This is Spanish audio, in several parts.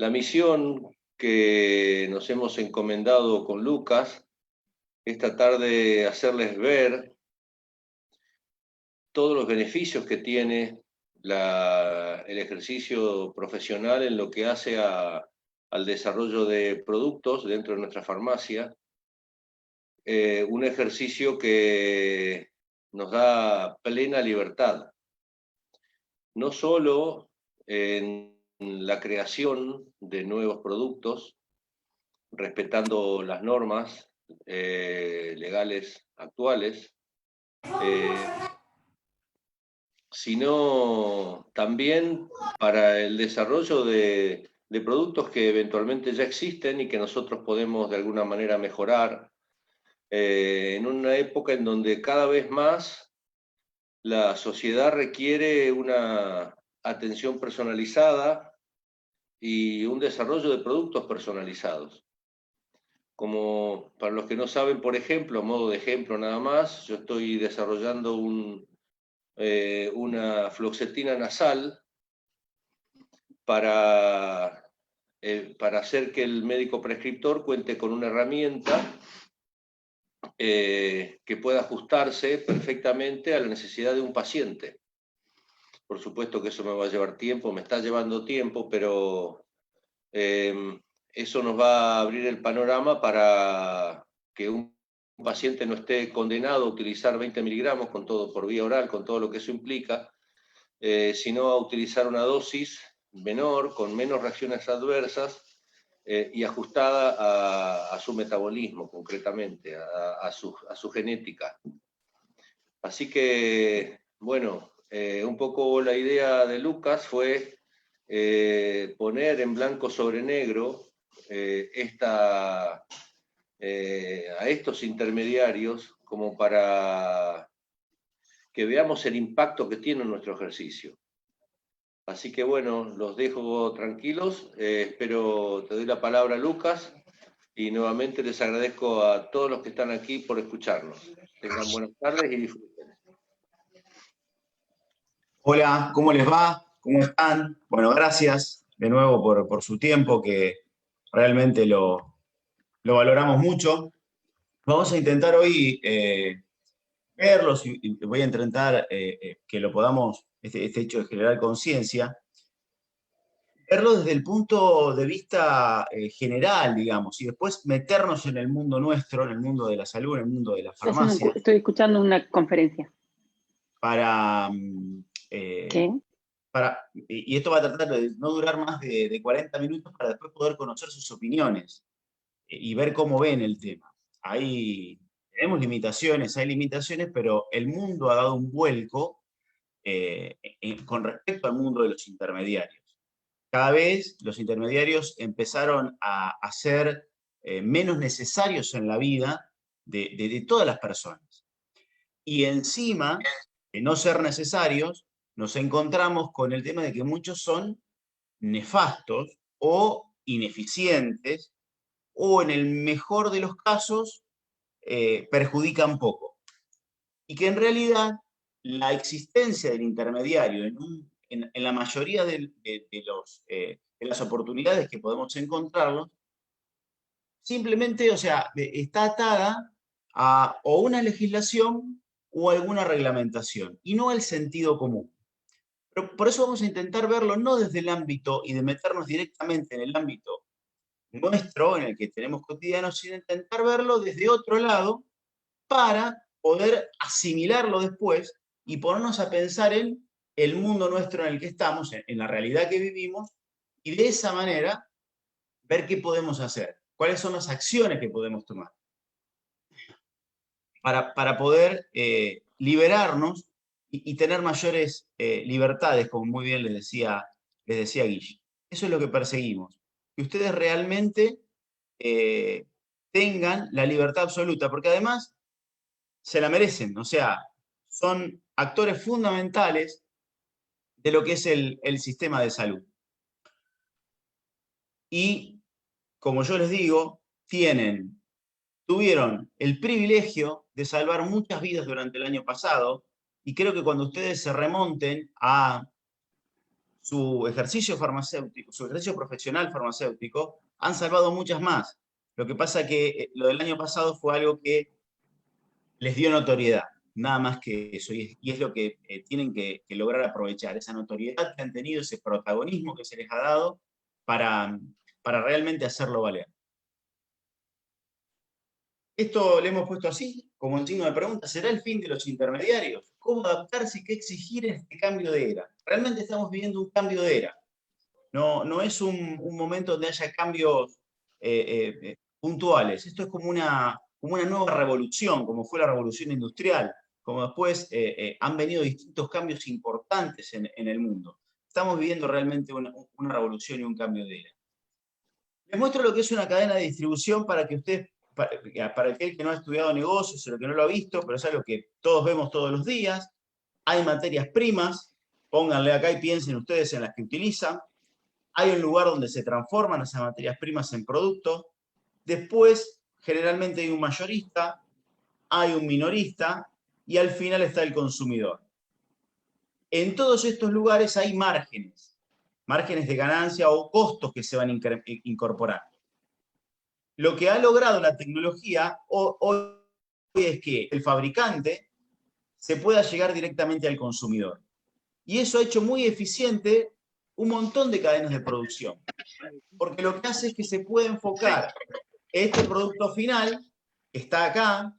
La misión que nos hemos encomendado con Lucas es tratar de hacerles ver todos los beneficios que tiene el ejercicio profesional en lo que hace al desarrollo de productos dentro de nuestra farmacia. Un ejercicio que nos da plena libertad, no solo en la creación de nuevos productos, respetando las normas legales actuales, sino también para el desarrollo de productos que eventualmente ya existen y que nosotros podemos de alguna manera mejorar, en una época en donde cada vez más la sociedad requiere una atención personalizada y un desarrollo de productos personalizados. Como para los que no saben, por ejemplo, a modo de ejemplo nada más, yo estoy desarrollando una fluoxetina nasal para hacer que el médico prescriptor cuente con una herramienta que pueda ajustarse perfectamente a la necesidad de un paciente. Por supuesto que eso me va a llevar tiempo, me está llevando tiempo, pero eso nos va a abrir el panorama para que un paciente no esté condenado a utilizar 20 miligramos con todo por vía oral, con todo lo que eso implica, sino a utilizar una dosis menor, con menos reacciones adversas y ajustada a su metabolismo concretamente, a su genética. Así que, bueno, un poco la idea de Lucas fue poner en blanco sobre negro a estos intermediarios como para que veamos el impacto que tiene nuestro ejercicio. Así que bueno, los dejo tranquilos, espero, te doy la palabra, Lucas, y nuevamente les agradezco a todos los que están aquí por escucharnos. Tengan buenas tardes y disfruten. Hola, ¿cómo les va? ¿Cómo están? Bueno, gracias de nuevo por su tiempo, que realmente lo valoramos mucho. Vamos a intentar hoy verlos y voy a intentar que lo podamos, este hecho de generar conciencia, verlo desde el punto de vista general, digamos, y después meternos en el mundo nuestro, en el mundo de la salud, en el mundo de la farmacia. Estoy escuchando una conferencia. Para... ¿Qué? Y esto va a tratar de no durar más de 40 minutos para después poder conocer sus opiniones y ver cómo ven el tema. Tenemos limitaciones, hay limitaciones, pero el mundo ha dado un vuelco con respecto al mundo de los intermediarios. Cada vez los intermediarios empezaron a ser menos necesarios en la vida de todas las personas. Y encima de no ser necesarios, nos encontramos con el tema de que muchos son nefastos o ineficientes, o en el mejor de los casos perjudican poco. Y que en realidad la existencia del intermediario en la mayoría de las oportunidades que podemos encontrarlos, simplemente, o sea, está atada a o una legislación o alguna reglamentación, y no el sentido común. Pero por eso vamos a intentar verlo no desde el ámbito y de meternos directamente en el ámbito nuestro, en el que tenemos cotidiano, sino intentar verlo desde otro lado para poder asimilarlo después y ponernos a pensar en el mundo nuestro en el que estamos, en la realidad que vivimos, y de esa manera ver qué podemos hacer, cuáles son las acciones que podemos tomar para poder liberarnos y tener mayores libertades, como muy bien les decía Guille. Eso es lo que perseguimos, que ustedes realmente tengan la libertad absoluta, porque además se la merecen, o sea, son actores fundamentales de lo que es el sistema de salud. Y, como yo les digo, tuvieron el privilegio de salvar muchas vidas durante el año pasado, y creo que cuando ustedes se remonten a su ejercicio farmacéutico, su ejercicio profesional farmacéutico, han salvado muchas más. Lo que pasa que lo del año pasado fue algo que les dio notoriedad, nada más que eso, y es lo que tienen que lograr aprovechar, esa notoriedad que han tenido, ese protagonismo que se les ha dado para realmente hacerlo valer. Esto le hemos puesto así, como un signo de pregunta, ¿será el fin de los intermediarios? ¿Cómo adaptarse y qué exigir en este cambio de era? Realmente estamos viviendo un cambio de era. No es un momento donde haya cambios puntuales. Esto es como una nueva revolución, como fue la revolución industrial, como después han venido distintos cambios importantes en el mundo. Estamos viviendo realmente una revolución y un cambio de era. Les muestro lo que es una cadena de distribución para que ustedes, para aquel que no ha estudiado negocios o que no lo ha visto, pero es algo que todos vemos todos los días. Hay materias primas, pónganle acá y piensen ustedes en las que utilizan. Hay un lugar donde se transforman esas materias primas en productos. Después, generalmente hay un mayorista, hay un minorista y al final está el consumidor. En todos estos lugares hay márgenes de ganancia o costos que se van incorporando. Lo que ha logrado la tecnología hoy es que el fabricante se pueda llegar directamente al consumidor. Y eso ha hecho muy eficiente un montón de cadenas de producción. Porque lo que hace es que se puede enfocar este producto final, que está acá,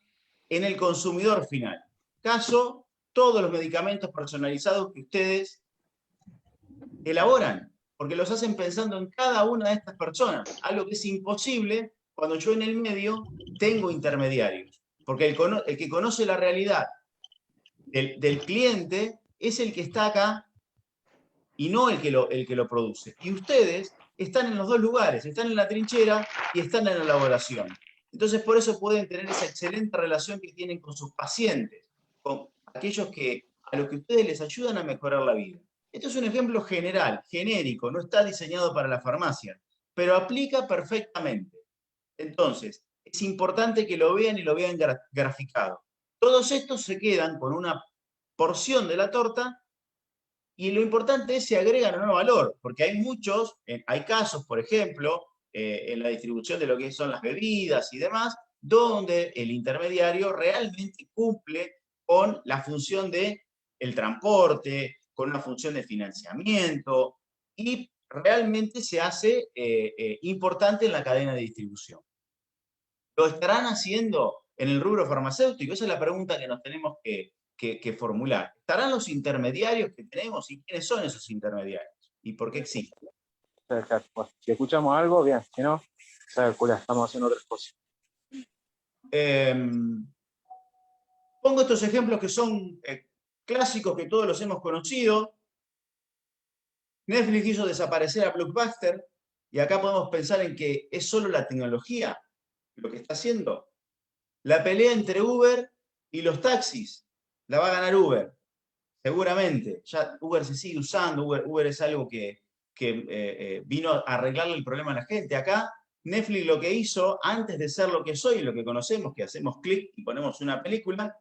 en el consumidor final. Caso, todos los medicamentos personalizados que ustedes elaboran, porque los hacen pensando en cada una de estas personas, algo que es imposible cuando yo en el medio tengo intermediarios. Porque el que conoce la realidad del cliente es el que está acá y no el que lo produce. Y ustedes están en los dos lugares, están en la trinchera y están en la elaboración. Entonces, por eso pueden tener esa excelente relación que tienen con sus pacientes, con aquellos a los que ustedes les ayudan a mejorar la vida. Esto es un ejemplo general, genérico, no está diseñado para la farmacia, pero aplica perfectamente. Entonces, es importante que lo vean y lo vean graficado. Todos estos se quedan con una porción de la torta y lo importante es si agregan o no valor, porque hay casos, por ejemplo, en la distribución de lo que son las bebidas y demás, donde el intermediario realmente cumple con la función del transporte, con una función de financiamiento, y realmente se hace importante en la cadena de distribución. ¿Lo estarán haciendo en el rubro farmacéutico? Esa es la pregunta que nos tenemos que formular. ¿Estarán los intermediarios que tenemos y quiénes son esos intermediarios? ¿Y por qué existen? Bueno, si escuchamos algo, bien. Si no, estamos haciendo otras cosas. Pongo estos ejemplos que son clásicos que todos los hemos conocido. Netflix hizo desaparecer a Blockbuster y acá podemos pensar en que es solo la tecnología lo que está haciendo. La pelea entre Uber y los taxis la va a ganar Uber, seguramente. Ya Uber se sigue usando, Uber es algo que vino a arreglarle el problema a la gente. Acá Netflix lo que hizo, antes de ser lo que soy, lo que conocemos, que hacemos clic y ponemos una película,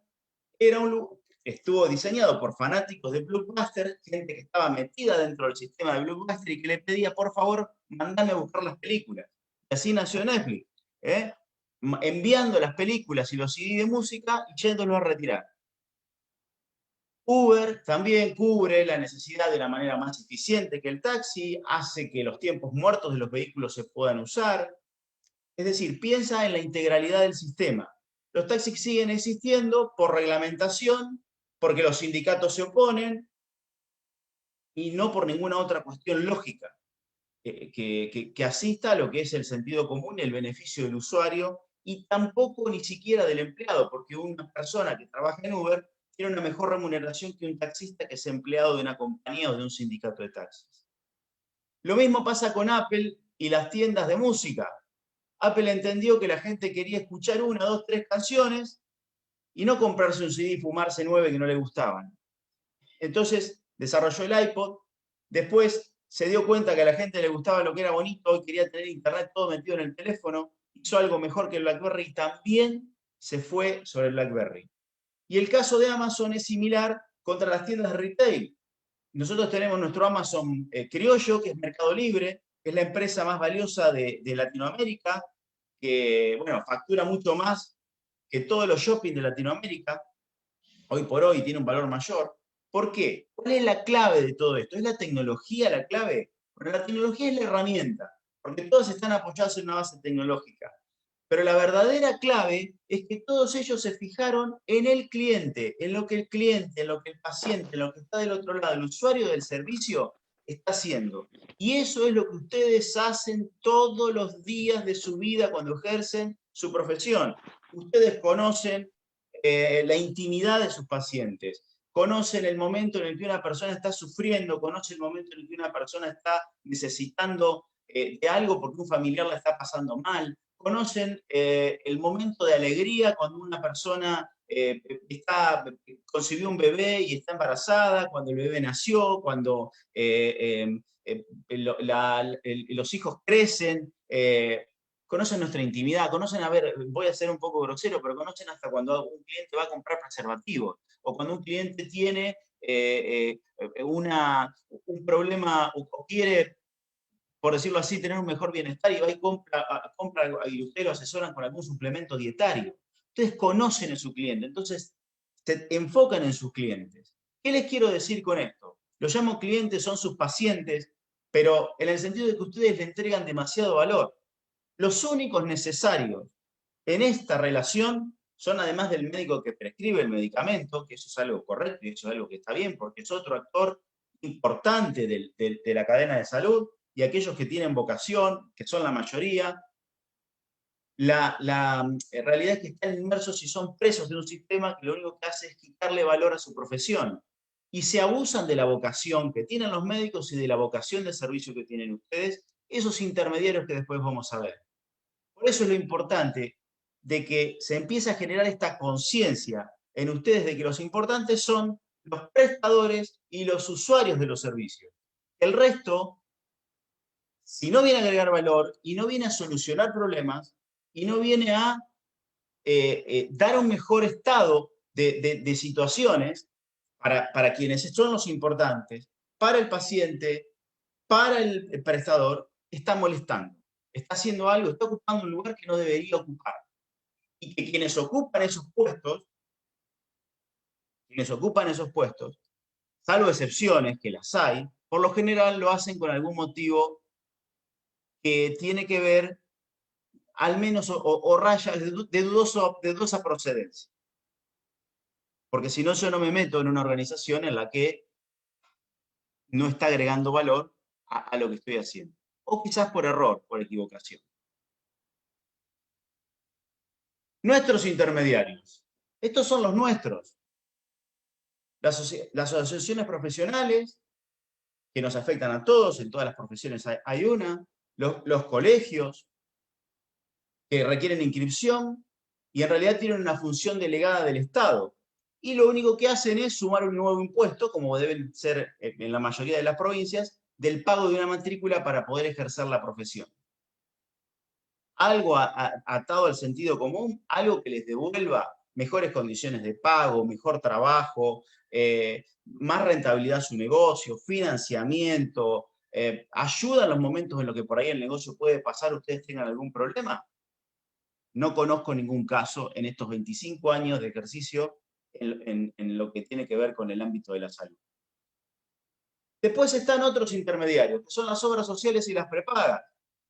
estuvo diseñado por fanáticos de Blockbuster, gente que estaba metida dentro del sistema de Blockbuster y que le pedía, por favor, mandame a buscar las películas. Y así nació Netflix, enviando las películas y los CD de música y yéndolos a retirar. Uber también cubre la necesidad de la manera más eficiente que el taxi, hace que los tiempos muertos de los vehículos se puedan usar. Es decir, piensa en la integralidad del sistema. Los taxis siguen existiendo por reglamentación, porque los sindicatos se oponen, y no por ninguna otra cuestión lógica que asista a lo que es el sentido común y el beneficio del usuario, y tampoco ni siquiera del empleado, porque una persona que trabaja en Uber tiene una mejor remuneración que un taxista que es empleado de una compañía o de un sindicato de taxis. Lo mismo pasa con Apple y las tiendas de música. Apple entendió que la gente quería escuchar 1, 2, 3 canciones y no comprarse un CD y fumarse 9 que no le gustaban. Entonces desarrolló el iPod, después se dio cuenta que a la gente le gustaba lo que era bonito y quería tener internet todo metido en el teléfono, hizo algo mejor que el BlackBerry y también se fue sobre el BlackBerry. Y el caso de Amazon es similar contra las tiendas de retail. nosotros tenemos nuestro Amazon criollo, que es Mercado Libre, que es la empresa más valiosa de Latinoamérica, que, bueno, factura mucho más que todos los shopping de Latinoamérica. Hoy por hoy tiene un valor mayor. ¿Por qué? ¿Cuál es la clave de todo esto? ¿Es la tecnología la clave? Bueno, la tecnología es la herramienta, porque todos están apoyados en una base tecnológica. Pero la verdadera clave es que todos ellos se fijaron en el cliente, en lo que el cliente, en lo que el paciente, en lo que está del otro lado, el usuario del servicio está haciendo. Y eso es lo que ustedes hacen todos los días de su vida cuando ejercen su profesión. Ustedes conocen la intimidad de sus pacientes, conocen el momento en el que una persona está sufriendo, conocen el momento en el que una persona está necesitando de algo porque un familiar la está pasando mal, conocen el momento de alegría cuando una persona concibió un bebé y está embarazada, cuando el bebé nació, cuando los hijos crecen, conocen nuestra intimidad, conocen, a ver, voy a ser un poco grosero, pero conocen hasta cuando un cliente va a comprar preservativos, o cuando un cliente tiene un problema o quiere, por decirlo así, tener un mejor bienestar y va y compra y usted lo asesoran con algún suplemento dietario. Ustedes conocen a su cliente, entonces se enfocan en sus clientes. ¿Qué les quiero decir con esto? Los llamo clientes, son sus pacientes, pero en el sentido de que ustedes le entregan demasiado valor. Los únicos necesarios en esta relación son, además del médico que prescribe el medicamento, que eso es algo correcto y eso es algo que está bien, porque es otro actor importante de la cadena de salud, y aquellos que tienen vocación, que son la mayoría, la realidad es que están inmersos y son presos de un sistema que lo único que hace es quitarle valor a su profesión. Y se abusan de la vocación que tienen los médicos y de la vocación de servicio que tienen ustedes, esos intermediarios que después vamos a ver. Por eso es lo importante de que se empiece a generar esta conciencia en ustedes de que los importantes son los prestadores y los usuarios de los servicios. El resto, si no viene a agregar valor y no viene a solucionar problemas y no viene a dar un mejor estado de situaciones para quienes son los importantes, para el paciente, para el prestador, está molestando. Está haciendo algo, está ocupando un lugar que no debería ocupar. Y que quienes ocupan esos puestos, salvo excepciones que las hay, por lo general lo hacen con algún motivo que tiene que ver, al menos, o raya de dudosa procedencia. Porque si no, yo no me meto en una organización en la que no está agregando valor a lo que estoy haciendo. O quizás por error, por equivocación. Nuestros intermediarios. Estos son los nuestros. Las asociaciones profesionales, que nos afectan a todos, en todas las profesiones hay una. Los colegios, que requieren inscripción, y en realidad tienen una función delegada del Estado. Y lo único que hacen es sumar un nuevo impuesto, como deben ser en la mayoría de las provincias, del pago de una matrícula para poder ejercer la profesión. Algo atado al sentido común, algo que les devuelva mejores condiciones de pago, mejor trabajo, más rentabilidad a su negocio, financiamiento, ayuda en los momentos en los que por ahí el negocio puede pasar, ustedes tengan algún problema. No conozco ningún caso en estos 25 años de ejercicio en lo que tiene que ver con el ámbito de la salud. Después están otros intermediarios, que son las obras sociales y las prepagas.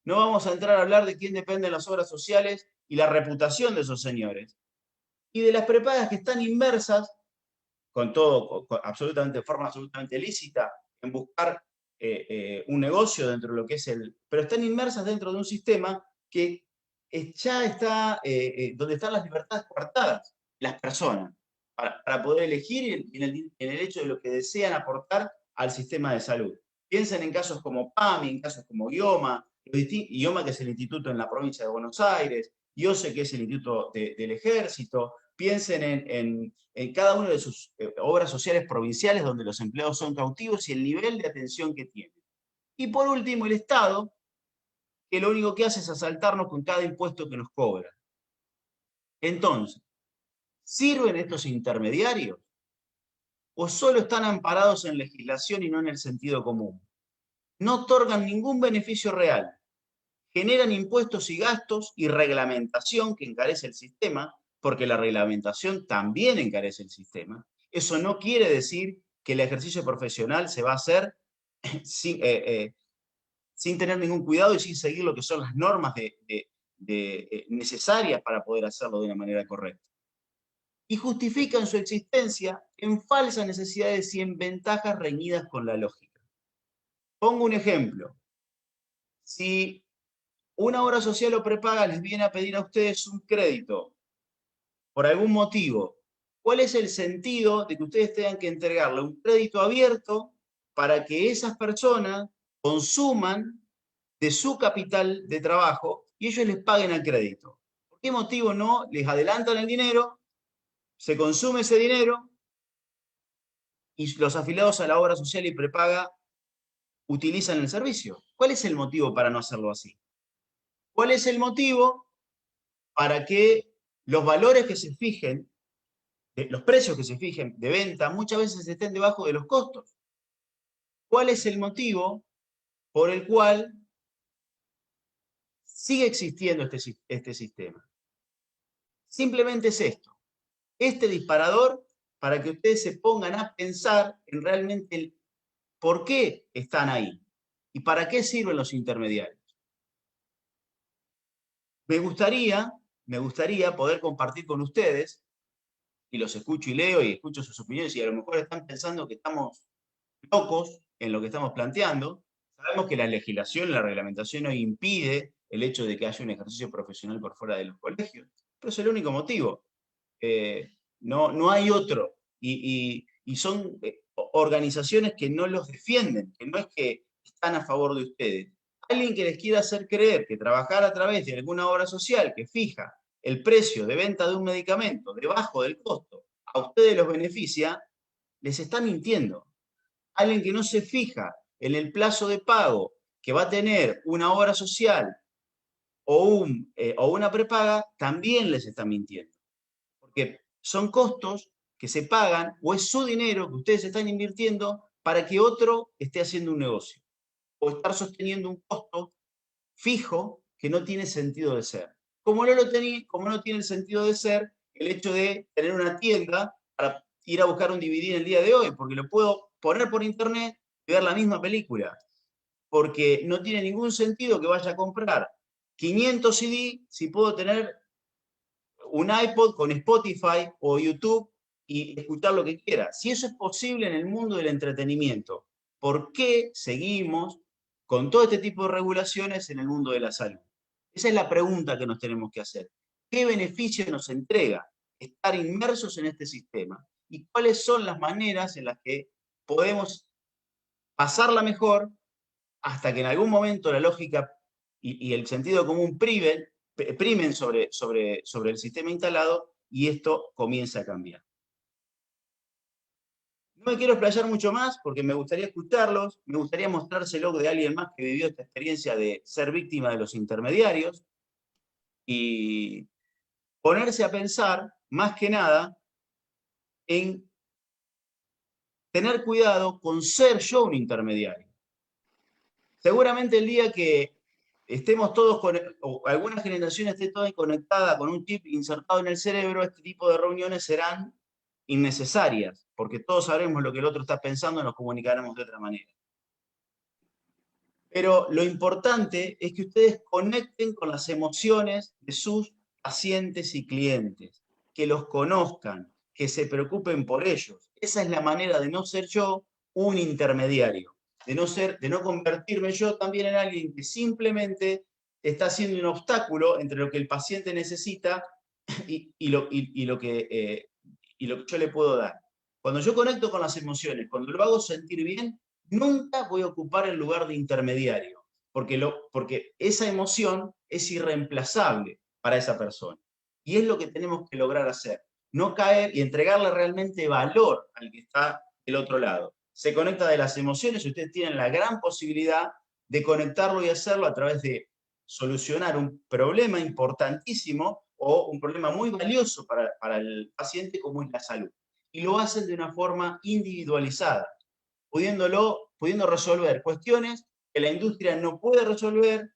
No vamos a entrar a hablar de quién dependen las obras sociales y la reputación de esos señores. Y de las prepagas que están inmersas, de forma absolutamente lícita, en buscar un negocio dentro de lo que es pero están inmersas dentro de un sistema que ya está, donde están las libertades coartadas, las personas, para poder elegir en el hecho de lo que desean aportar al sistema de salud. Piensen en casos como PAMI, en casos como IOMA, IOMA, que es el instituto en la provincia de Buenos Aires, IOSE, que es el instituto del Ejército. Piensen en cada una de sus obras sociales provinciales donde los empleados son cautivos y el nivel de atención que tienen. Y por último, el Estado, que lo único que hace es asaltarnos con cada impuesto que nos cobra. Entonces, ¿sirven estos intermediarios? o solo están amparados en legislación y no en el sentido común. No otorgan ningún beneficio real. Generan impuestos y gastos y reglamentación que encarece el sistema, porque la reglamentación también encarece el sistema. Eso no quiere decir que el ejercicio profesional se va a hacer sin tener ningún cuidado y sin seguir lo que son las normas necesarias para poder hacerlo de una manera correcta. Y justifican su existencia en falsas necesidades y en ventajas reñidas con la lógica. Pongo un ejemplo. Si una obra social o prepaga les viene a pedir a ustedes un crédito por algún motivo, ¿cuál es el sentido de que ustedes tengan que entregarle un crédito abierto para que esas personas consuman de su capital de trabajo y ellos les paguen al crédito? ¿Por qué motivo no les adelantan el dinero, se consume ese dinero y los afiliados a la obra social y prepaga utilizan el servicio? ¿Cuál es el motivo para no hacerlo así? ¿Cuál es el motivo para que los valores que se fijen, los precios que se fijen de venta, muchas veces estén debajo de los costos? ¿Cuál es el motivo por el cual sigue existiendo este sistema? Simplemente es esto. Este disparador para que ustedes se pongan a pensar en realmente el por qué están ahí y para qué sirven los intermediarios. Me gustaría poder compartir con ustedes, y los escucho y leo y escucho sus opiniones, y a lo mejor están pensando que estamos locos en lo que estamos planteando. Sabemos que la legislación, la reglamentación no impide el hecho de que haya un ejercicio profesional por fuera de los colegios, pero es el único motivo. No hay otro. Y son organizaciones que no los defienden, que no es que están a favor de ustedes. Alguien que les quiera hacer creer que trabajar a través de alguna obra social que fija el precio de venta de un medicamento debajo del costo, a ustedes los beneficia, les está mintiendo. Alguien que no se fija en el plazo de pago que va a tener una obra social o una prepaga, también les está mintiendo. Porque son costos que se pagan o es su dinero que ustedes están invirtiendo para que otro esté haciendo un negocio o estar sosteniendo un costo fijo que no tiene sentido de ser. Como no tiene el sentido de ser el hecho de tener una tienda para ir a buscar un DVD en el día de hoy, porque lo puedo poner por internet y ver la misma película. Porque no tiene ningún sentido que vaya a comprar 500 CD si puedo tener un iPod con Spotify o YouTube y escuchar lo que quiera. Si eso es posible en el mundo del entretenimiento, ¿por qué seguimos con todo este tipo de regulaciones en el mundo de la salud? Esa es la pregunta que nos tenemos que hacer. ¿Qué beneficio nos entrega estar inmersos en este sistema? ¿Y cuáles son las maneras en las que podemos pasarla mejor hasta que en algún momento la lógica y el sentido común primen sobre el sistema instalado y esto comienza a cambiar? No me quiero explayar mucho más porque me gustaría escucharlos, me gustaría mostrárselo de alguien más que vivió esta experiencia de ser víctima de los intermediarios y ponerse a pensar, más que nada, en tener cuidado con ser yo un intermediario. Seguramente el día que estemos todos, o alguna generación esté toda conectada con un chip insertado en el cerebro, este tipo de reuniones serán innecesarias, porque todos sabremos lo que el otro está pensando y nos comunicaremos de otra manera. Pero lo importante es que ustedes conecten con las emociones de sus pacientes y clientes, que los conozcan, que se preocupen por ellos. Esa es la manera de no ser yo un intermediario, de no convertirme yo también en alguien que simplemente está haciendo un obstáculo entre lo que el paciente necesita y lo que yo le puedo dar. Cuando yo conecto con las emociones, cuando lo hago sentir bien, nunca voy a ocupar el lugar de intermediario, porque esa emoción es irreemplazable para esa persona. Y es lo que tenemos que lograr hacer, no caer y entregarle realmente valor al que está del otro lado. Se conecta de las emociones y ustedes tienen la gran posibilidad de conectarlo y hacerlo a través de solucionar un problema importantísimo o un problema muy valioso para el paciente como es la salud. y lo hacen de una forma individualizada, pudiendo resolver cuestiones que la industria no puede resolver,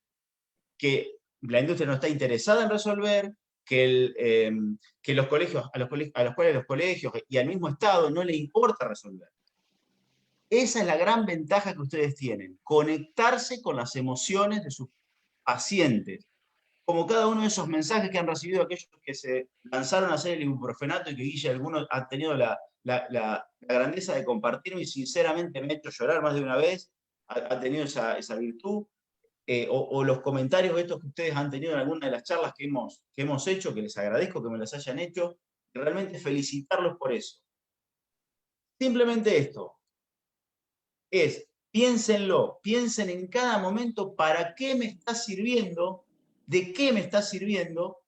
que la industria no está interesada en resolver, que los colegios, a los cuales los colegios y al mismo Estado no le importa resolver. Esa es la gran ventaja que ustedes tienen, conectarse con las emociones de sus pacientes. Como cada uno de esos mensajes que han recibido aquellos que se lanzaron a hacer el ibuprofenato y que Guille, algunos han tenido la grandeza de compartirme y sinceramente me ha hecho llorar más de una vez, ha tenido esa virtud, o los comentarios estos que ustedes han tenido en alguna de las charlas que hemos hecho, que les agradezco que me las hayan hecho, y realmente felicitarlos por eso. Simplemente esto, piénsenlo, piensen en cada momento para qué me está sirviendo, de qué me está sirviendo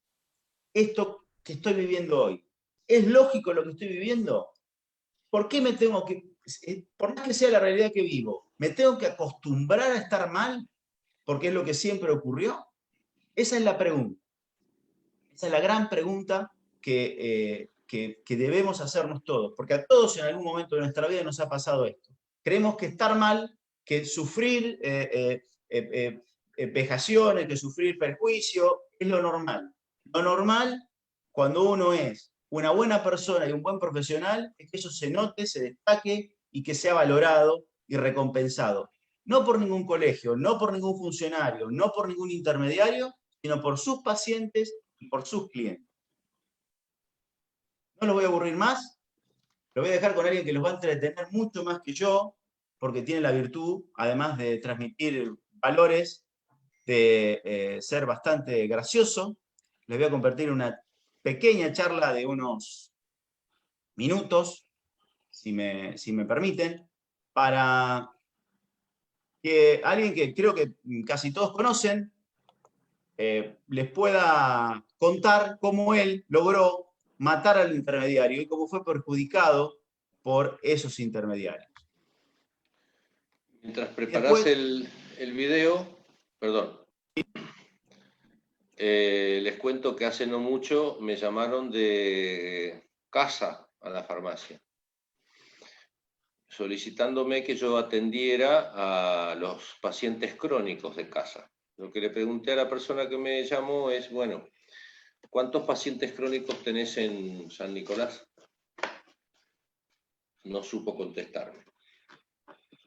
esto que estoy viviendo hoy. ¿Es lógico lo que estoy viviendo? ¿Por qué me tengo que, por más que sea la realidad que vivo, me tengo que acostumbrar a estar mal porque es lo que siempre ocurrió? Esa es la pregunta. Esa es la gran pregunta que debemos hacernos todos, porque a todos en algún momento de nuestra vida nos ha pasado esto. Creemos que estar mal, que sufrir vejaciones, que sufrir perjuicio, es lo normal. Lo normal, cuando uno es una buena persona y un buen profesional, es que eso se note, se destaque y que sea valorado y recompensado. No por ningún colegio, no por ningún funcionario, no por ningún intermediario, sino por sus pacientes y por sus clientes. No los voy a aburrir más, lo voy a dejar con alguien que los va a entretener mucho más que yo, porque tiene la virtud, además de transmitir valores, de ser bastante gracioso. Les voy a compartir una pequeña charla de unos minutos, si me permiten, para que alguien que creo que casi todos conocen, les pueda contar cómo él logró matar al intermediario y cómo fue perjudicado por esos intermediarios. Mientras preparás el video, perdón, les cuento que hace no mucho me llamaron de casa a la farmacia, solicitándome que yo atendiera a los pacientes crónicos de casa. Lo que le pregunté a la persona que me llamó es, bueno, ¿cuántos pacientes crónicos tenés en San Nicolás? No supo contestarme.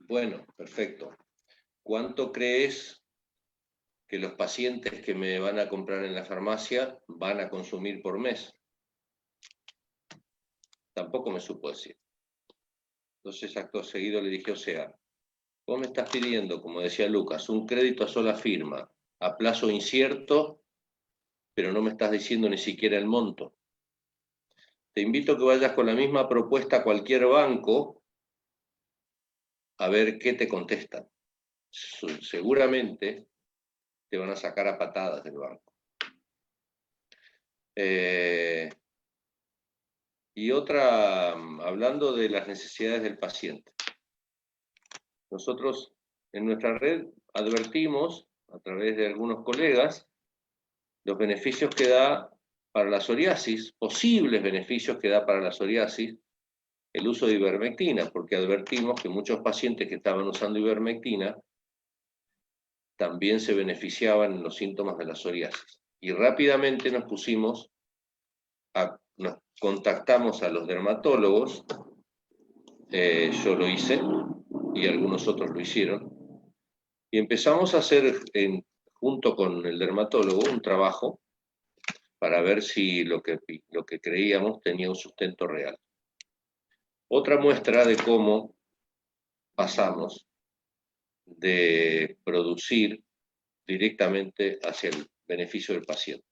Bueno, perfecto. ¿Cuánto crees que los pacientes que me van a comprar en la farmacia van a consumir por mes? Tampoco me supo decir. Entonces, acto seguido le dije, o sea, vos me estás pidiendo, como decía Lucas, un crédito a sola firma, a plazo incierto, pero no me estás diciendo ni siquiera el monto. Te invito a que vayas con la misma propuesta a cualquier banco a ver qué te contestan. Seguramente te van a sacar a patadas del banco. Y otra, hablando de las necesidades del paciente. Nosotros en nuestra red advertimos, a través de algunos colegas, los beneficios que da para la psoriasis, posibles beneficios que da para la psoriasis, el uso de ivermectina, porque advertimos que muchos pacientes que estaban usando ivermectina también se beneficiaban en los síntomas de la psoriasis. Y rápidamente nos contactamos a los dermatólogos, yo lo hice y algunos otros lo hicieron, y empezamos a hacer, junto con el dermatólogo, un trabajo para ver si lo que creíamos tenía un sustento real. Otra muestra de cómo pasamos de producir directamente hacia el beneficio del paciente.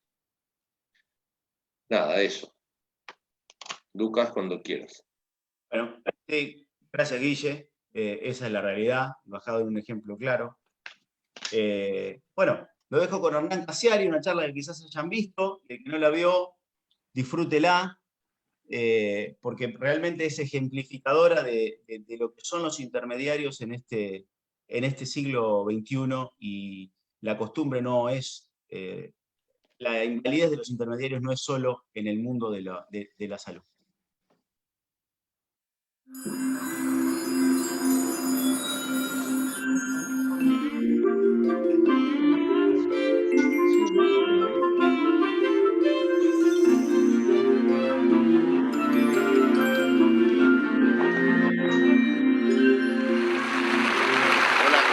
Nada, eso. Lucas, cuando quieras. Bueno, sí, gracias Guille, esa es la realidad, bajado de un ejemplo claro. Bueno, lo dejo con Hernán Casiari, una charla que quizás hayan visto, el que no la vio, disfrútela, porque realmente es ejemplificadora de lo que son los intermediarios en este siglo XXI, y la costumbre no es, la invalidez de los intermediarios no es solo en el mundo de la salud. Hola, ¿cómo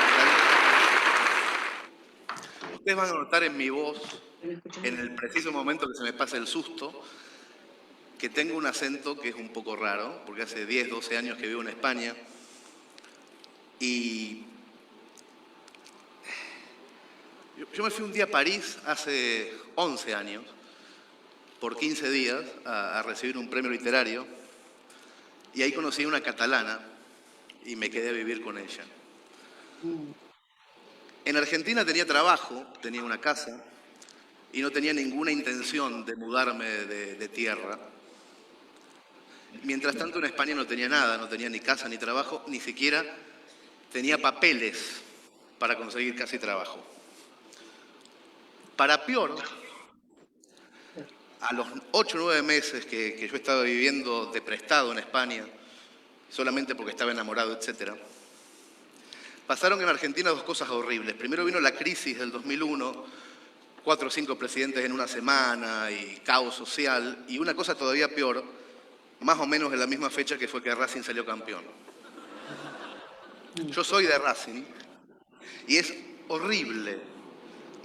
están? Ustedes van a notar en mi voz, en el preciso momento que se me pasa el susto, que tengo un acento que es un poco raro, porque hace 10, 12 años que vivo en España. Y yo me fui un día a París hace 11 años, por 15 días, a recibir un premio literario. Y ahí conocí a una catalana y me quedé a vivir con ella. En Argentina tenía trabajo, tenía una casa y no tenía ninguna intención de mudarme de tierra. Mientras tanto en España no tenía nada, no tenía ni casa ni trabajo, ni siquiera tenía papeles para conseguir casi trabajo. Para peor, a los 8 o 9 meses que yo estaba viviendo de prestado en España, solamente porque estaba enamorado, etc., pasaron en Argentina dos cosas horribles. Primero vino la crisis del 2001, 4 o 5 presidentes en una semana y caos social, y una cosa todavía peor, más o menos en la misma fecha que fue que Racing salió campeón. Yo soy de Racing y es horrible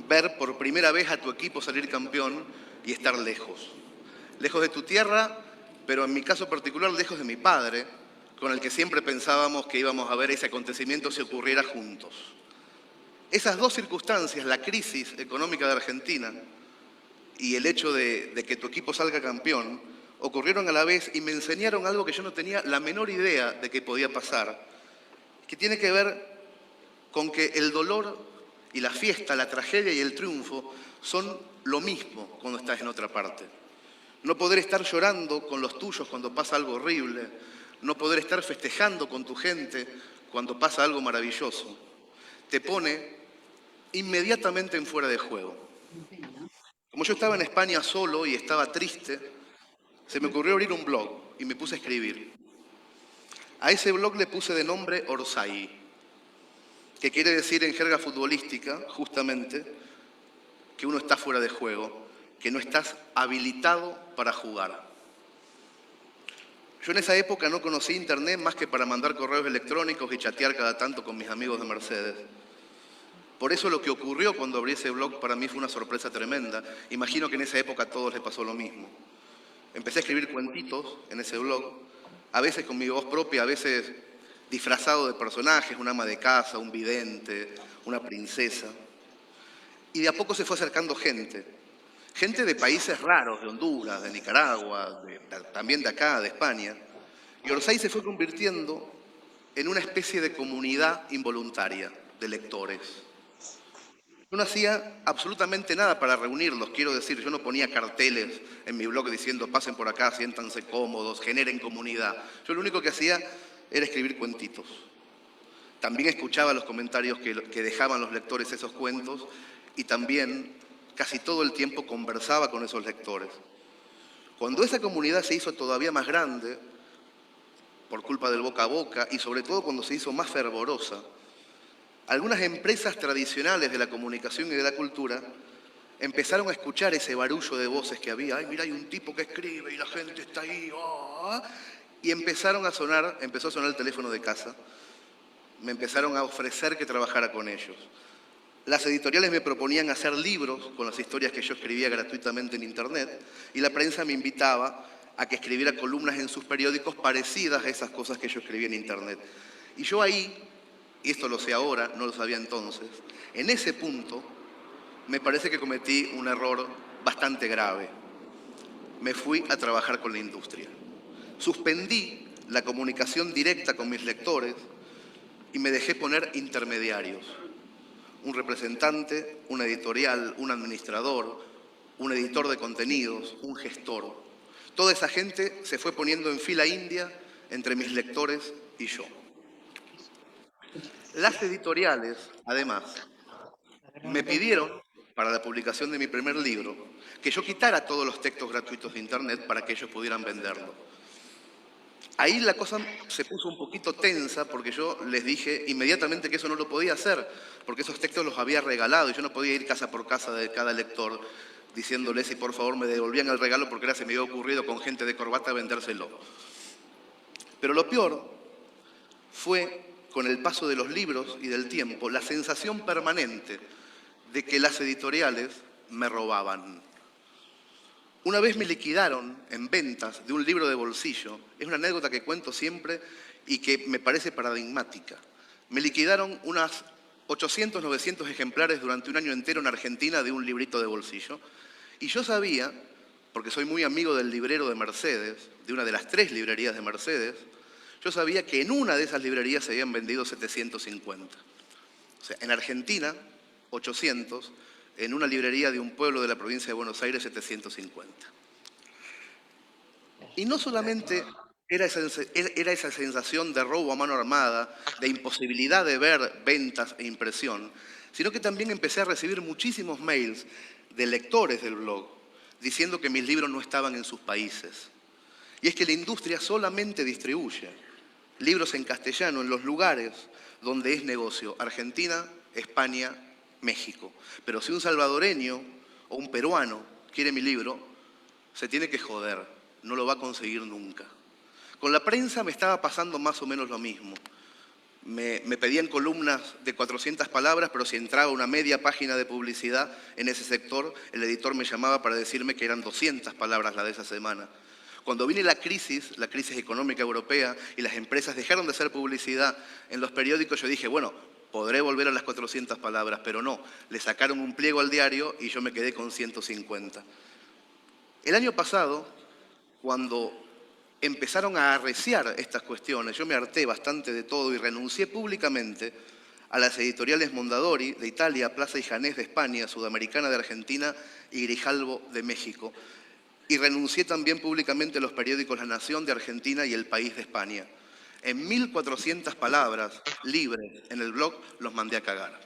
ver por primera vez a tu equipo salir campeón y estar lejos. Lejos de tu tierra, pero en mi caso particular lejos de mi padre, con el que siempre pensábamos que íbamos a ver ese acontecimiento si ocurriera juntos. Esas dos circunstancias, la crisis económica de Argentina y el hecho de que tu equipo salga campeón, ocurrieron a la vez y me enseñaron algo que yo no tenía la menor idea de que podía pasar, que tiene que ver con que el dolor y la fiesta, la tragedia y el triunfo son lo mismo cuando estás en otra parte. No poder estar llorando con los tuyos cuando pasa algo horrible, no poder estar festejando con tu gente cuando pasa algo maravilloso, te pone inmediatamente en fuera de juego. Como yo estaba en España solo y estaba triste, se me ocurrió abrir un blog y me puse a escribir. A ese blog le puse de nombre Orsay, que quiere decir en jerga futbolística, justamente, que uno está fuera de juego, que no estás habilitado para jugar. Yo en esa época no conocí internet más que para mandar correos electrónicos y chatear cada tanto con mis amigos de Mercedes. Por eso lo que ocurrió cuando abrí ese blog para mí fue una sorpresa tremenda. Imagino que en esa época a todos les pasó lo mismo. Empecé a escribir cuentitos en ese blog, a veces con mi voz propia, a veces disfrazado de personajes, una ama de casa, un vidente, una princesa. Y de a poco se fue acercando gente de países raros, de Honduras, de Nicaragua, también de acá, de España. Y Orsay se fue convirtiendo en una especie de comunidad involuntaria de lectores. Yo no hacía absolutamente nada para reunirlos, quiero decir, yo no ponía carteles en mi blog diciendo pasen por acá, siéntanse cómodos, generen comunidad. Yo lo único que hacía era escribir cuentitos. También escuchaba los comentarios que dejaban los lectores esos cuentos y también casi todo el tiempo conversaba con esos lectores. Cuando esa comunidad se hizo todavía más grande, por culpa del boca a boca, y sobre todo cuando se hizo más fervorosa, algunas empresas tradicionales de la comunicación y de la cultura empezaron a escuchar ese barullo de voces que había. Ay, mira, hay un tipo que escribe y la gente está ahí. Oh. Y empezó a sonar el teléfono de casa. Me empezaron a ofrecer que trabajara con ellos. Las editoriales me proponían hacer libros con las historias que yo escribía gratuitamente en internet y la prensa me invitaba a que escribiera columnas en sus periódicos parecidas a esas cosas que yo escribía en internet. Y yo ahí, y esto lo sé ahora, no lo sabía entonces, en ese punto me parece que cometí un error bastante grave. Me fui a trabajar con la industria. Suspendí la comunicación directa con mis lectores y me dejé poner intermediarios. Un representante, una editorial, un administrador, un editor de contenidos, un gestor. Toda esa gente se fue poniendo en fila india entre mis lectores y yo. Las editoriales, además, me pidieron, para la publicación de mi primer libro, que yo quitara todos los textos gratuitos de internet para que ellos pudieran venderlo. Ahí la cosa se puso un poquito tensa porque yo les dije inmediatamente que eso no lo podía hacer, porque esos textos los había regalado y yo no podía ir casa por casa de cada lector diciéndoles si por favor me devolvían el regalo porque ahora se me había ocurrido con gente de corbata vendérselo. Pero lo peor fue, con el paso de los libros y del tiempo, la sensación permanente de que las editoriales me robaban. Una vez me liquidaron en ventas de un libro de bolsillo, es una anécdota que cuento siempre y que me parece paradigmática. Me liquidaron unas 800, 900 ejemplares durante un año entero en Argentina de un librito de bolsillo. Y yo sabía, porque soy muy amigo del librero de Mercedes, de una de las 3 librerías de Mercedes, yo sabía que en una de esas librerías se habían vendido 750. O sea, en Argentina, 800, en una librería de un pueblo de la provincia de Buenos Aires, 750. Y no solamente era esa sensación de robo a mano armada, de imposibilidad de ver ventas e impresión, sino que también empecé a recibir muchísimos mails de lectores del blog diciendo que mis libros no estaban en sus países. Y es que la industria solamente distribuye libros en castellano en los lugares donde es negocio: Argentina, España, México. Pero si un salvadoreño o un peruano quiere mi libro, se tiene que joder, no lo va a conseguir nunca. Con la prensa me estaba pasando más o menos lo mismo. Me pedían columnas de 400 palabras, pero si entraba una media página de publicidad en ese sector, el editor me llamaba para decirme que eran 200 palabras la de esa semana. Cuando vino la crisis económica europea, y las empresas dejaron de hacer publicidad en los periódicos, yo dije, bueno, podré volver a las 400 palabras, pero no. Le sacaron un pliego al diario y yo me quedé con 150. El año pasado, cuando empezaron a arreciar estas cuestiones, yo me harté bastante de todo y renuncié públicamente a las editoriales Mondadori de Italia, Plaza y Janés de España, Sudamericana de Argentina y Grijalbo de México. Y renuncié también públicamente a los periódicos La Nación de Argentina y El País de España. En 1400 palabras, libres, en el blog, los mandé a cagar.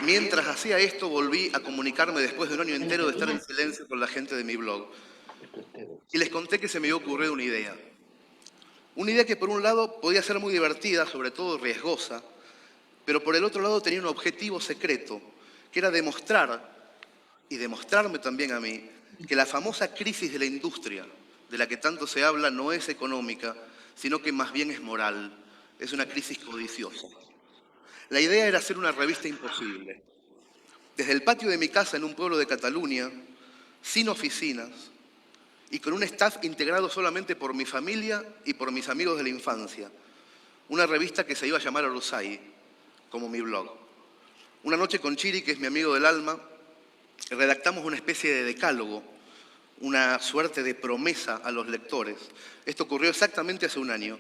Mientras hacía esto, volví a comunicarme después de un año entero de estar en silencio con la gente de mi blog. Y les conté que se me había ocurrido una idea. Una idea que por un lado podía ser muy divertida, sobre todo riesgosa, pero por el otro lado tenía un objetivo secreto, que era demostrar, y demostrarme también a mí, que la famosa crisis de la industria, de la que tanto se habla, no es económica, sino que más bien es moral. Es una crisis codiciosa. La idea era hacer una revista imposible. Desde el patio de mi casa en un pueblo de Cataluña, sin oficinas, y con un staff integrado solamente por mi familia y por mis amigos de la infancia. Una revista que se iba a llamar Orsay, como mi blog. Una noche con Chiri, que es mi amigo del alma, redactamos una especie de decálogo, una suerte de promesa a los lectores. Esto ocurrió exactamente hace un año.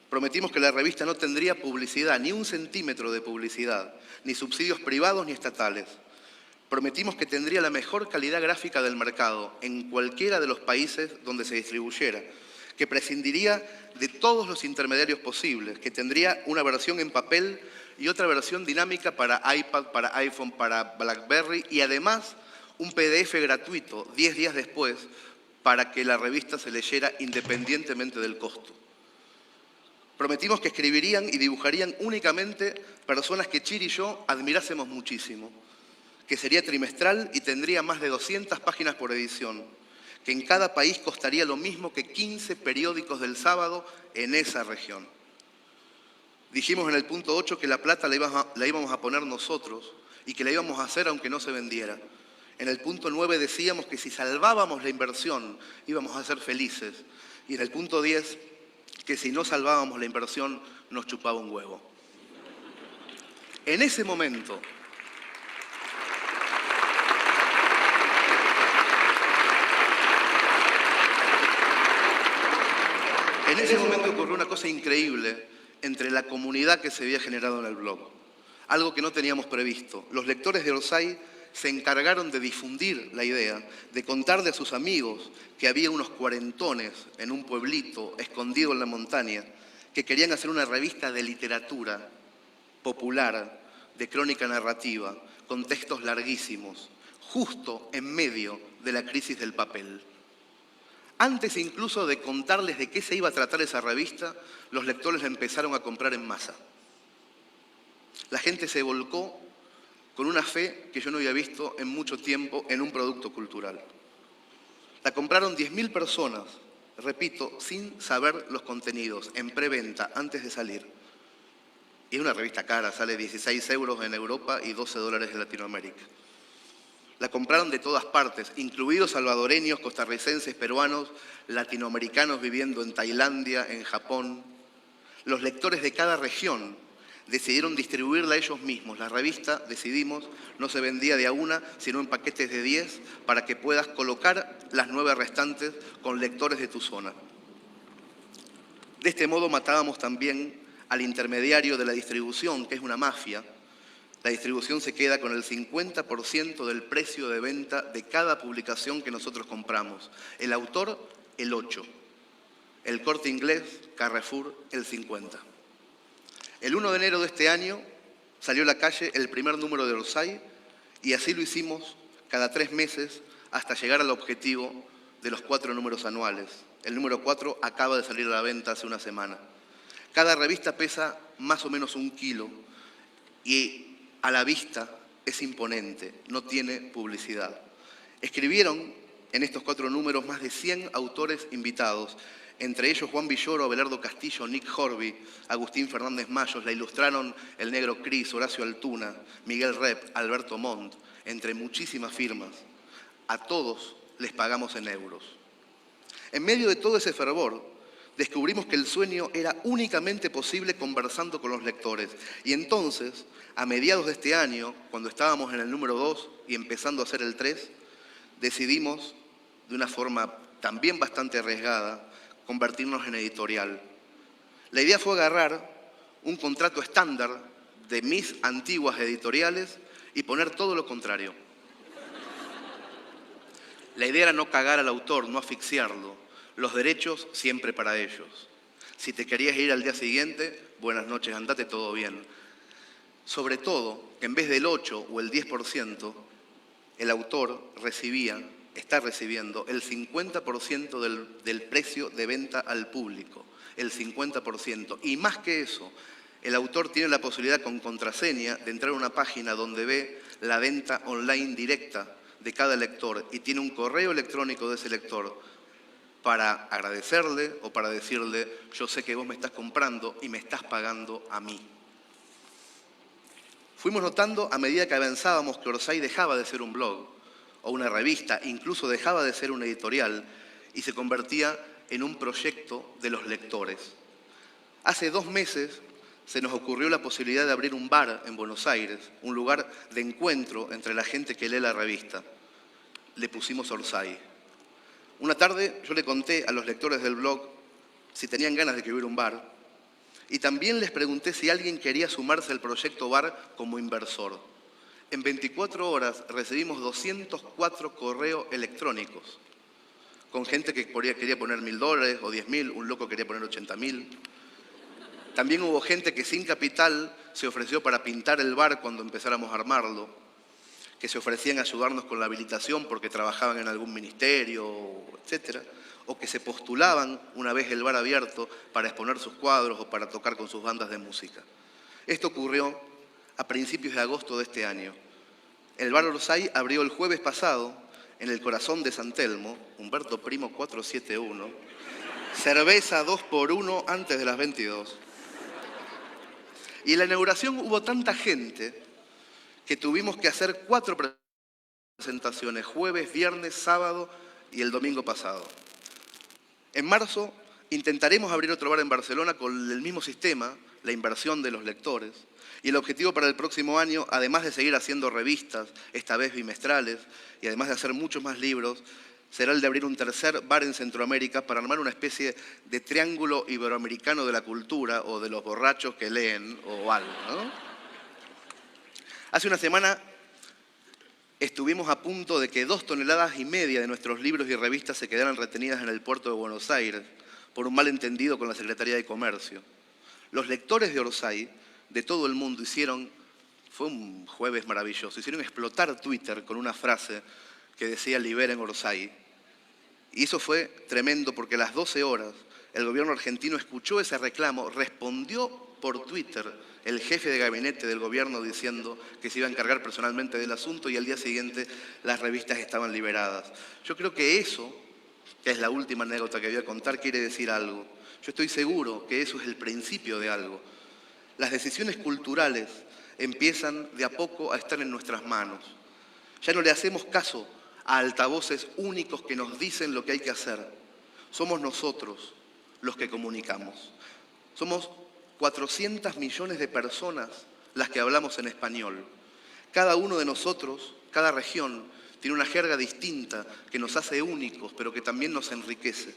Prometimos que la revista no tendría publicidad, ni un centímetro de publicidad, ni subsidios privados ni estatales. Prometimos que tendría la mejor calidad gráfica del mercado en cualquiera de los países donde se distribuyera, que prescindiría de todos los intermediarios posibles, que tendría una versión en papel y otra versión dinámica para iPad, para iPhone, para BlackBerry y además un PDF gratuito 10 días después para que la revista se leyera independientemente del costo. Prometimos que escribirían y dibujarían únicamente personas que Chiri y yo admirásemos muchísimo, que sería trimestral y tendría más de 200 páginas por edición, que en cada país costaría lo mismo que 15 periódicos del sábado en esa región. Dijimos en el punto 8 que la plata la íbamos a poner nosotros y que la íbamos a hacer aunque no se vendiera. En el punto 9 decíamos que si salvábamos la inversión íbamos a ser felices. Y en el punto 10 que si no salvábamos la inversión nos chupaba un huevo. En ese momento, ocurrió una cosa increíble entre la comunidad que se había generado en el blog. Algo que no teníamos previsto. Los lectores de Orsay se encargaron de difundir la idea, de contarle a sus amigos que había unos cuarentones en un pueblito escondido en la montaña que querían hacer una revista de literatura popular, de crónica narrativa, con textos larguísimos, justo en medio de la crisis del papel. Antes incluso de contarles de qué se iba a tratar esa revista, los lectores la empezaron a comprar en masa. La gente se volcó con una fe que yo no había visto en mucho tiempo en un producto cultural. La compraron 10.000 personas, repito, sin saber los contenidos, en preventa, antes de salir. Y es una revista cara, sale 16 euros en Europa y 12 dólares en Latinoamérica. La compraron de todas partes, incluidos salvadoreños, costarricenses, peruanos, latinoamericanos viviendo en Tailandia, en Japón. Los lectores de cada región decidieron distribuirla ellos mismos. La revista, decidimos, no se vendía de a una, sino en paquetes de 10, para que puedas colocar las 9 restantes con lectores de tu zona. De este modo matábamos también al intermediario de la distribución, que es una mafia. La distribución se queda con el 50% del precio de venta de cada publicación que nosotros compramos. El autor, el 8%. El Corte Inglés, Carrefour, el 50%. El 1 de enero de este año salió a la calle el primer número de Orsay y así lo hicimos cada 3 meses hasta llegar al objetivo de los 4 números anuales. El número 4 acaba de salir a la venta hace una semana. Cada revista pesa más o menos 1 kilo y a la vista es imponente, no tiene publicidad. Escribieron en estos 4 números más de 100 autores invitados, entre ellos Juan Villoro, Abelardo Castillo, Nick Horby, Agustín Fernández Mayos. La ilustraron el Negro Cris, Horacio Altuna, Miguel Rep, Alberto Montt, entre muchísimas firmas. A todos les pagamos en euros. En medio de todo ese fervor, descubrimos que el sueño era únicamente posible conversando con los lectores. Y entonces, a mediados de este año, cuando estábamos en el número 2 y empezando a hacer el 3, decidimos, de una forma también bastante arriesgada, convertirnos en editorial. La idea fue agarrar un contrato estándar de mis antiguas editoriales y poner todo lo contrario. La idea era no cagar al autor, no asfixiarlo. Los derechos siempre para ellos. Si te querías ir al día siguiente, buenas noches, andate, todo bien. Sobre todo, que en vez del 8 o el 10%, el autor está recibiendo el 50% del precio de venta al público, el 50%. Y más que eso, el autor tiene la posibilidad con contraseña de entrar a una página donde ve la venta online directa de cada lector y tiene un correo electrónico de ese lector para agradecerle o para decirle: yo sé que vos me estás comprando y me estás pagando a mí. Fuimos notando a medida que avanzábamos que Orsay dejaba de ser un blog o una revista, incluso dejaba de ser una editorial y se convertía en un proyecto de los lectores. Hace 2 meses se nos ocurrió la posibilidad de abrir un bar en Buenos Aires, un lugar de encuentro entre la gente que lee la revista. Le pusimos Orsay. Una tarde yo le conté a los lectores del blog si tenían ganas de que hubiera un bar y también les pregunté si alguien quería sumarse al proyecto bar como inversor. En 24 horas recibimos 204 correos electrónicos con gente que quería poner $1.000 o 10.000, un loco quería poner 80.000. También hubo gente que sin capital se ofreció para pintar el bar cuando empezáramos a armarlo, que se ofrecían a ayudarnos con la habilitación porque trabajaban en algún ministerio, etcétera, o que se postulaban una vez el bar abierto para exponer sus cuadros o para tocar con sus bandas de música. Esto ocurrió a principios de agosto de este año. El bar Orsay abrió el jueves pasado en el corazón de San Telmo, Humberto Primo 471, cerveza 2x1 antes de las 22. Y en la inauguración hubo tanta gente que tuvimos que hacer 4 presentaciones, jueves, viernes, sábado y el domingo pasado. En marzo intentaremos abrir otro bar en Barcelona con el mismo sistema, la inversión de los lectores, y el objetivo para el próximo año, además de seguir haciendo revistas, esta vez bimestrales, y además de hacer muchos más libros, será el de abrir un tercer bar en Centroamérica para armar una especie de triángulo iberoamericano de la cultura o de los borrachos que leen o algo, ¿no? Hace una semana estuvimos a punto de que 2,5 toneladas de nuestros libros y revistas se quedaran retenidas en el puerto de Buenos Aires por un malentendido con la Secretaría de Comercio. Los lectores de Orsay de todo el mundo fue un jueves maravilloso, hicieron explotar Twitter con una frase que decía "liberen Orsay". Y eso fue tremendo porque a las 12 horas el gobierno argentino escuchó ese reclamo, respondió por Twitter el jefe de gabinete del gobierno diciendo que se iba a encargar personalmente del asunto, y al día siguiente las revistas estaban liberadas. Yo creo que eso, que es la última anécdota que voy a contar, quiere decir algo. Yo estoy seguro que eso es el principio de algo. Las decisiones culturales empiezan de a poco a estar en nuestras manos. Ya no le hacemos caso a altavoces únicos que nos dicen lo que hay que hacer. Somos nosotros los que comunicamos. Somos 400 millones de personas las que hablamos en español. Cada uno de nosotros, cada región, tiene una jerga distinta que nos hace únicos, pero que también nos enriquece.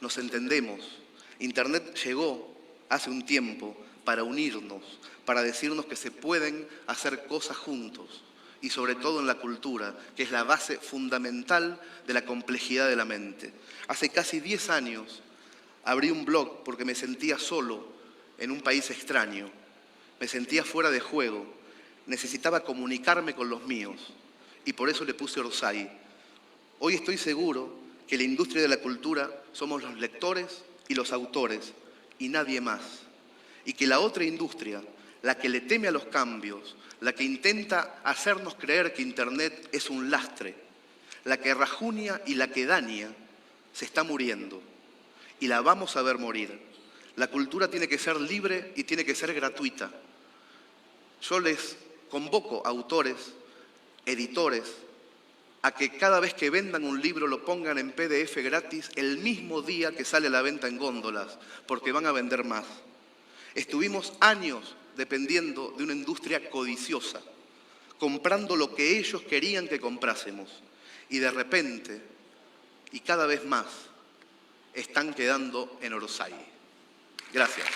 Nos entendemos. Internet llegó hace un tiempo para unirnos, para decirnos que se pueden hacer cosas juntos, y sobre todo en la cultura, que es la base fundamental de la complejidad de la mente. Hace casi 10 años abrí un blog porque me sentía solo en un país extraño, me sentía fuera de juego, necesitaba comunicarme con los míos, y por eso le puse Orsay. Hoy estoy seguro que la industria de la cultura somos los lectores y los autores, y nadie más. Y que la otra industria, la que le teme a los cambios, la que intenta hacernos creer que Internet es un lastre, la que rajunia y la que daña, se está muriendo. Y la vamos a ver morir. La cultura tiene que ser libre y tiene que ser gratuita. Yo les convoco a autores, editores, a que cada vez que vendan un libro lo pongan en PDF gratis el mismo día que sale a la venta en góndolas, porque van a vender más. Estuvimos años dependiendo de una industria codiciosa, comprando lo que ellos querían que comprásemos. Y de repente, y cada vez más, están quedando en Orsay. Gracias.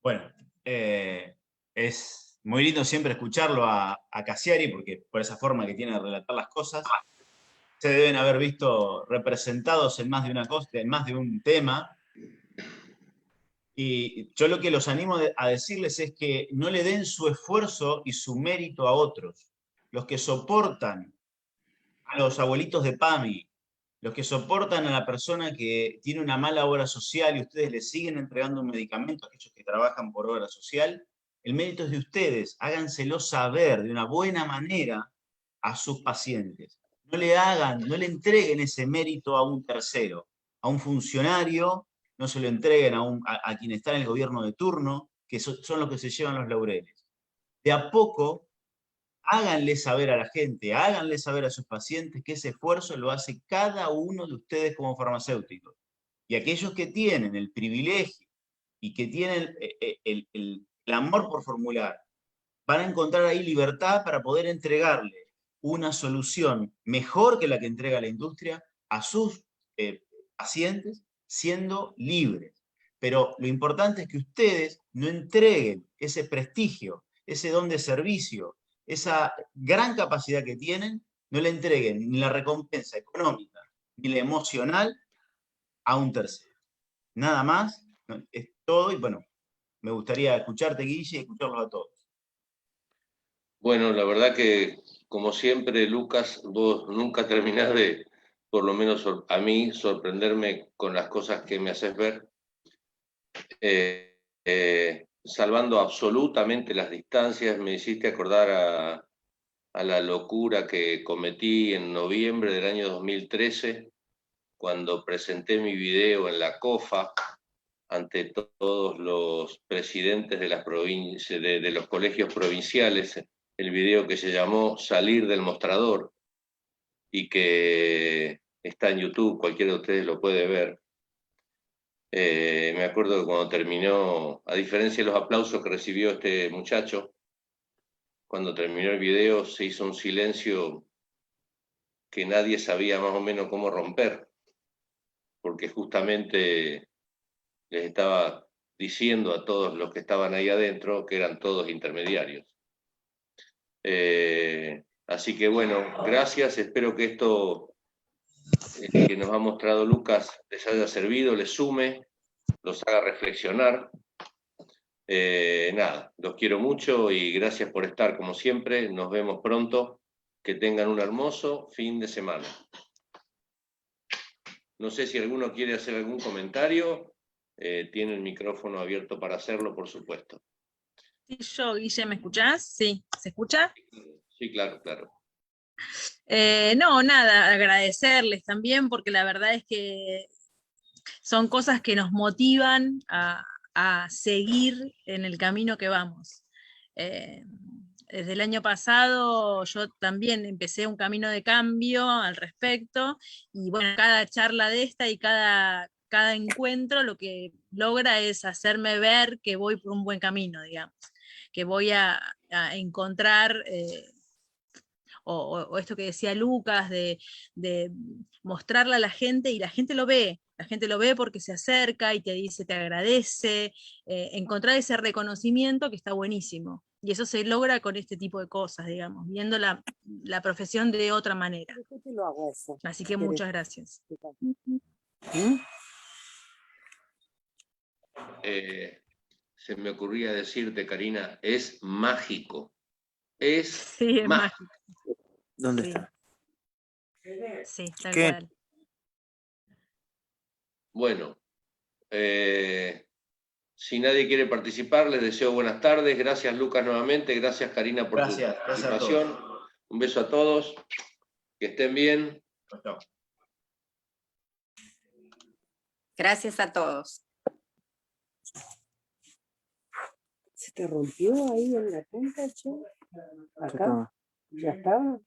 Bueno, es muy lindo siempre escucharlo a Cassiari, porque por esa forma que tiene de relatar las cosas, se deben haber visto representados en más de una cosa, en más de un tema. Y yo lo que los animo a decirles es que no le den su esfuerzo y su mérito a otros. Los que soportan a los abuelitos de PAMI, los que soportan a la persona que tiene una mala obra social y ustedes le siguen entregando un medicamento a aquellos que trabajan por obra social, el mérito es de ustedes. Háganselo saber de una buena manera a sus pacientes. No le entreguen ese mérito a un tercero, a un funcionario, no se lo entreguen a quien está en el gobierno de turno, que son los que se llevan los laureles. De a poco, háganle saber a la gente, háganle saber a sus pacientes que ese esfuerzo lo hace cada uno de ustedes como farmacéuticos. Y aquellos que tienen el privilegio y que tienen el amor por formular, van a encontrar ahí libertad para poder entregarle una solución mejor que la que entrega la industria a sus pacientes, siendo libres. Pero lo importante es que ustedes no entreguen ese prestigio, ese don de servicio, esa gran capacidad que tienen, no le entreguen ni la recompensa económica ni la emocional a un tercero. Nada más, es todo, y bueno, me gustaría escucharte, Guille, y escucharlos a todos. Bueno, la verdad que, como siempre, Lucas, vos nunca terminás de, por lo menos a mí, sorprenderme con las cosas que me haces ver, salvando absolutamente las distancias. Me hiciste acordar a la locura que cometí en noviembre del año 2013, cuando presenté mi video en la COFA, ante todos los presidentes de las provincias, de los colegios provinciales, el video que se llamó Salir del Mostrador, y que está en YouTube, cualquiera de ustedes lo puede ver. Me acuerdo que cuando terminó, a diferencia de los aplausos que recibió este muchacho, cuando terminó el video se hizo un silencio que nadie sabía más o menos cómo romper, porque justamente les estaba diciendo a todos los que estaban ahí adentro que eran todos intermediarios. Así que bueno, gracias, espero que esto que nos ha mostrado Lucas les haya servido, les sume, los haga reflexionar. Nada, los quiero mucho y gracias por estar como siempre. Nos vemos pronto. Que tengan un hermoso fin de semana. No sé si alguno quiere hacer algún comentario. Tiene el micrófono abierto para hacerlo, por supuesto. Sí, yo, Guille, ¿me escuchás? Sí, ¿se escucha? Sí, claro, claro. No, nada, agradecerles también, porque la verdad es que son cosas que nos motivan a seguir en el camino que vamos. Desde el año pasado yo también empecé un camino de cambio al respecto, y bueno, cada charla de esta y cada encuentro lo que logra es hacerme ver que voy por un buen camino, digamos, que voy a encontrar... o esto que decía Lucas, de mostrarle a la gente, y la gente lo ve porque se acerca y te dice, te agradece, encontrar ese reconocimiento que está buenísimo. Y eso se logra con este tipo de cosas, digamos, viendo la profesión de otra manera. Así que muchas gracias. Se me ocurría decirte, Karina, es mágico. Es Sí, es mágico. ¿Dónde Sí. está? Sí, tal ¿Qué? cual. Bueno, si nadie quiere participar, les deseo buenas tardes. Gracias, Lucas, nuevamente. Gracias, Karina, por tu participación. Un beso a todos. Que estén bien. Chao. Gracias a todos. ¿Se te rompió ahí en la punta, che? ¿Acá? ¿Ya estaba?